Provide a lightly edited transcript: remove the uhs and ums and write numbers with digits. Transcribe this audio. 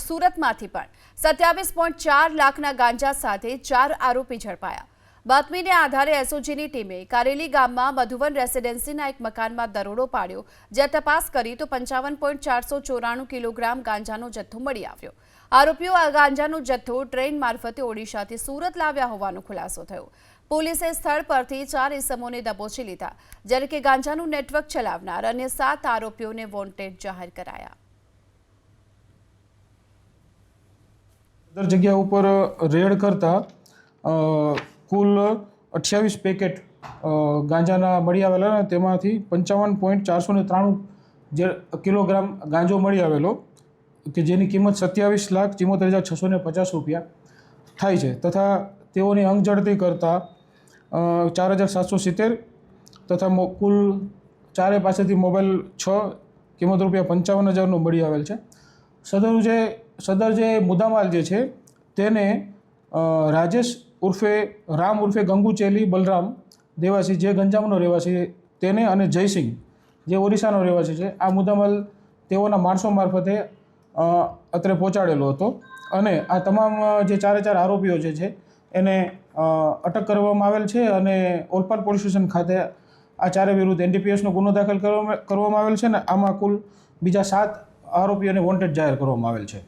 સુરતમાંથી પણ 27.4 લાખના ગાંજા સાથે 4 આરોપી ઝડપાયા। બાતમીને આધારે એસઓજીની ટીમે કારેલી ગામમાં મધુવન રેસિડેન્સીના એક મકાનમાં દરોડો પાડ્યો, જ્યાં તપાસ કરી તો 55.494 કિલોગ્રામ ગાંજાનો જથ્થો મળી આવ્યો। આરોપીઓ આ ગાંજાનો જથ્થો ટ્રેન મારફતે ઓડિશાથી સુરત લાવ્યા હોવાનો ખુલાસો થયો। પોલીસે સ્થળ પરથી 4 ઇસમોને દબોચી લીધા, જ્યારે કે ગાંજાનું નેટવર્ક ચલાવનાર અન્ય 7 આરોપીઓને વોન્ટેડ જાહેર કરાયા। જગ્યા ઉપર રેડ કરતા કુલ 28 પેકેટ ગાંજાના મળી આવેલા અને તેમાંથી 55.493 કિલોગ્રામ ગાંજો મળી આવેલો કે જેની કિંમત 27,74,650 રૂપિયા થાય છે તથા તેઓની અંગ ઝડપી કરતા 4,770 તથા કુલ ચારે પાસેથી મોબાઈલ 6 કિંમત રૂપિયા 55,000નો મળી આવેલ છે। સદર જે મુદ્દામાલ જે છે તેને રાજેશ ઉર્ફે રામ ઉર્ફે ગંગુચેલી બલરામ દેવાસી જે ગંજામનો રહેવાસી તેને અને જયસિંહ જે ઓરિસ્સાનો રહેવાસી છે આ મુદ્દામાલ તેઓના માણસો મારફતે અત્રે પહોંચાડેલો હતો અને આ તમામ જે ચારે આરોપીઓ જે છે એને અટક કરવામાં આવેલ છે અને ઓલપાડ પોલીસ સ્ટેશન ખાતે આ ચારે વિરુદ્ધ NDPSનો ગુનો દાખલ કરવામાં આવેલ છે અને આમાં કુલ બીજા 7 આરોપીઓને વોન્ટેડ જાહેર કરવામાં આવેલ છે।